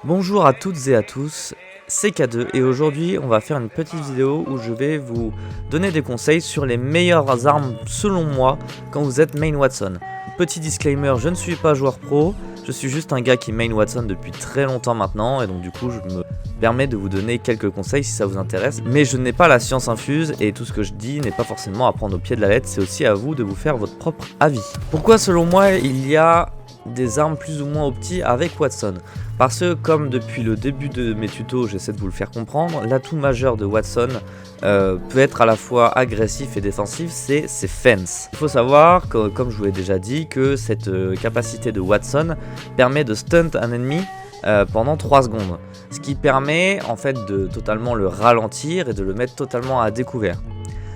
Bonjour à toutes et à tous, c'est K2 et aujourd'hui on va faire une petite vidéo où je vais vous donner des conseils sur les meilleures armes selon moi quand vous êtes main Wattson. Petit disclaimer, je ne suis pas joueur pro, je suis juste un gars qui main Wattson depuis très longtemps maintenant et donc du coup je me permets de vous donner quelques conseils si ça vous intéresse. Mais je n'ai pas la science infuse et tout ce que je dis n'est pas forcément à prendre au pied de la lettre, c'est aussi à vous de vous faire votre propre avis. Pourquoi selon moi il y a des armes plus ou moins opti avec Wattson? Parce que comme depuis le début de mes tutos j'essaie de vous le faire comprendre, l'atout majeur de Wattson peut être à la fois agressif et défensif, c'est ses fence. Il faut savoir, comme je vous l'ai déjà dit, que cette capacité de Wattson permet de stunt un ennemi pendant 3 secondes. Ce qui permet en fait de totalement le ralentir et de le mettre totalement à découvert.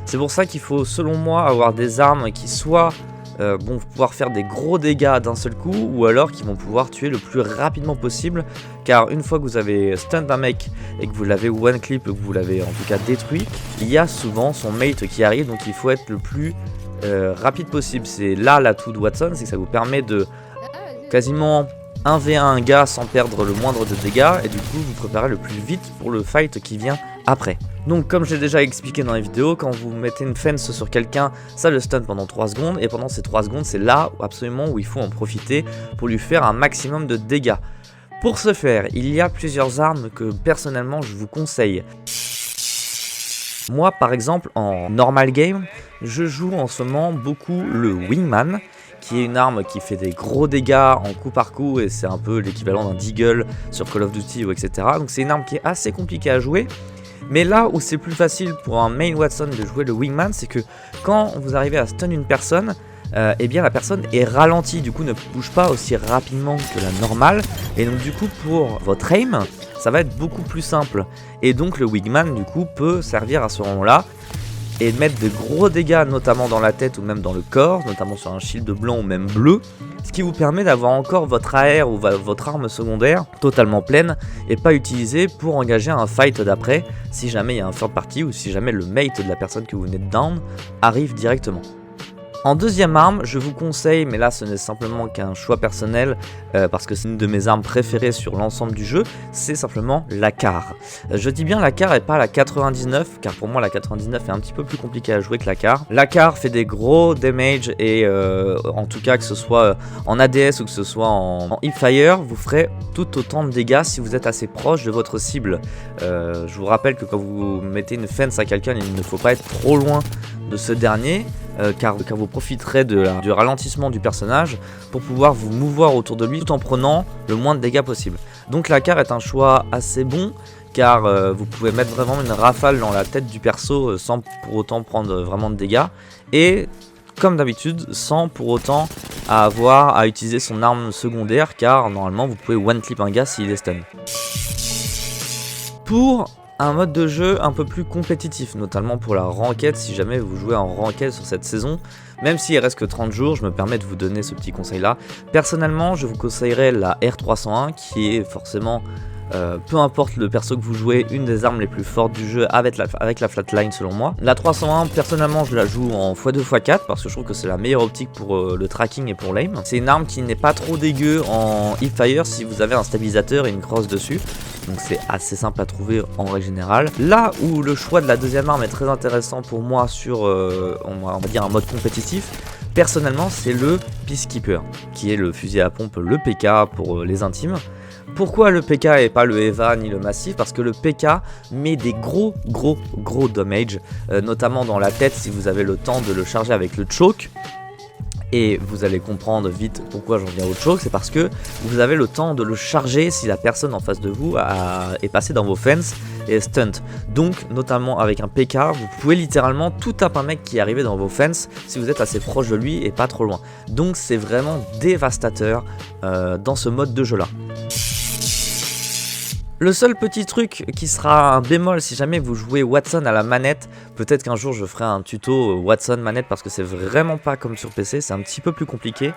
C'est pour ça qu'il faut selon moi avoir des armes qui soient vont pouvoir faire des gros dégâts d'un seul coup ou alors qui vont pouvoir tuer le plus rapidement possible, car une fois que vous avez stun un mec et que vous l'avez one clip, que vous l'avez en tout cas détruit, il y a souvent son mate qui arrive, donc il faut être le plus rapide possible. C'est là l'atout de Wattson, c'est que ça vous permet de quasiment 1v1 un gars sans perdre le moindre de dégâts et du coup vous préparez le plus vite pour le fight qui vient après. Donc comme j'ai déjà expliqué dans les vidéos, quand vous mettez une fence sur quelqu'un, ça le stun pendant 3 secondes et pendant ces 3 secondes c'est là absolument où il faut en profiter pour lui faire un maximum de dégâts. Pour ce faire, il y a plusieurs armes que personnellement je vous conseille. Moi par exemple en normal game, je joue en ce moment beaucoup le Wingman, qui est une arme qui fait des gros dégâts en coup par coup et c'est un peu l'équivalent d'un Deagle sur Call of Duty ou etc. Donc c'est une arme qui est assez compliquée à jouer. Mais là où c'est plus facile pour un main Wattson de jouer le Wingman, c'est que quand vous arrivez à stun une personne, eh bien la personne est ralentie, du coup ne bouge pas aussi rapidement que la normale. Et donc du coup pour votre aim, ça va être beaucoup plus simple. Et donc le Wingman du coup peut servir à ce moment-là et mettre de gros dégâts notamment dans la tête ou même dans le corps, notamment sur un shield blanc ou même bleu, ce qui vous permet d'avoir encore votre AR ou votre arme secondaire totalement pleine et pas utilisée pour engager un fight d'après si jamais il y a un third party ou si jamais le mate de la personne que vous venez de down arrive directement. En deuxième arme, je vous conseille, mais là ce n'est simplement qu'un choix personnel parce que c'est une de mes armes préférées sur l'ensemble du jeu, c'est simplement la CAR. Je dis bien la CAR et pas la 99, car pour moi la 99 est un petit peu plus compliquée à jouer que la CAR. La CAR fait des gros damage et en tout cas que ce soit en ADS ou que ce soit en hipfire, vous ferez tout autant de dégâts si vous êtes assez proche de votre cible. Je vous rappelle que quand vous mettez une fence à quelqu'un, il ne faut pas être trop loin de ce dernier. Car vous profiterez du ralentissement du personnage pour pouvoir vous mouvoir autour de lui tout en prenant le moins de dégâts possible. Donc la CAR est un choix assez bon car vous pouvez mettre vraiment une rafale dans la tête du perso sans pour autant prendre vraiment de dégâts et comme d'habitude sans pour autant avoir à utiliser son arme secondaire car normalement vous pouvez one clip un gars s'il est stun. Pour un mode de jeu un peu plus compétitif, notamment pour la ranked si jamais vous jouez en ranked sur cette saison. Même s'il reste que 30 jours, je me permets de vous donner ce petit conseil là. Personnellement, je vous conseillerais la R301 qui est forcément, peu importe le perso que vous jouez, une des armes les plus fortes du jeu avec la flatline selon moi. La 301, personnellement, je la joue en x2 x4 parce que je trouve que c'est la meilleure optique pour le tracking et pour l'aim. C'est une arme qui n'est pas trop dégueu en hipfire si vous avez un stabilisateur et une crosse dessus. Donc c'est assez simple à trouver en règle générale. Là où le choix de la deuxième arme est très intéressant pour moi sur on va dire un mode compétitif, personnellement c'est le Peacekeeper, qui est le fusil à pompe, le PK pour les intimes. Pourquoi le PK et pas le EVA ni le massif? Parce que le PK met des gros damage, notamment dans la tête si vous avez le temps de le charger avec le choke. Et vous allez comprendre vite pourquoi j'en viens au choke, c'est parce que vous avez le temps de le charger si la personne en face de vous est passée dans vos fences et est stunt. Donc notamment avec un PK, vous pouvez littéralement tout taper un mec qui est arrivé dans vos fences si vous êtes assez proche de lui et pas trop loin. Donc c'est vraiment dévastateur dans ce mode de jeu là. Le seul petit truc qui sera un bémol si jamais vous jouez Wattson à la manette, peut-être qu'un jour je ferai un tuto Wattson manette parce que c'est vraiment pas comme sur PC, c'est un petit peu plus compliqué.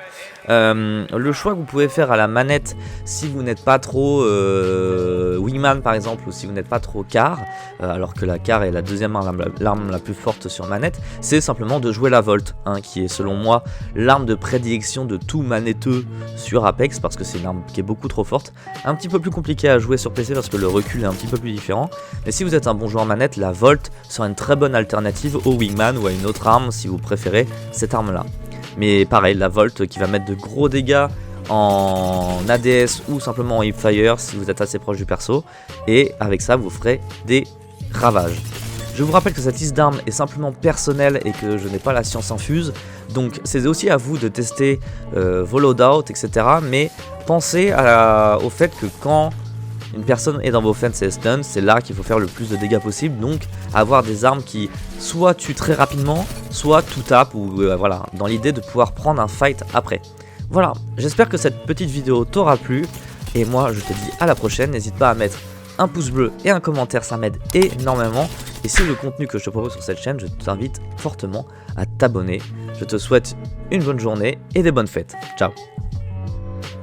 Le choix que vous pouvez faire à la manette si vous n'êtes pas trop Wingman par exemple, ou si vous n'êtes pas trop Car, alors que la Car est la deuxième l'arme la plus forte sur manette, c'est simplement de jouer la Volt, hein, qui est selon moi l'arme de prédilection de tout manetteux sur Apex, parce que c'est une arme qui est beaucoup trop forte, un petit peu plus compliqué à jouer sur PC parce que le recul est un petit peu plus différent, mais si vous êtes un bon joueur manette, la Volt sera une très bonne alternative au Wingman ou à une autre arme si vous préférez cette arme là. Mais pareil, la Volt qui va mettre de gros dégâts en ADS ou simplement en hipfire si vous êtes assez proche du perso, et avec ça vous ferez des ravages. Je vous rappelle que cette liste d'armes est simplement personnelle et que je n'ai pas la science infuse, donc c'est aussi à vous de tester vos loadouts, etc. Mais pensez au fait que quand une personne est dans vos fences et stun, c'est là qu'il faut faire le plus de dégâts possible, donc avoir des armes qui soit tuent très rapidement, soit tout tape, ou voilà, dans l'idée de pouvoir prendre un fight après. Voilà, j'espère que cette petite vidéo t'aura plu, et moi je te dis à la prochaine, n'hésite pas à mettre un pouce bleu et un commentaire, ça m'aide énormément, et si le contenu que je te propose sur cette chaîne, je t'invite fortement à t'abonner. Je te souhaite une bonne journée et des bonnes fêtes. Ciao.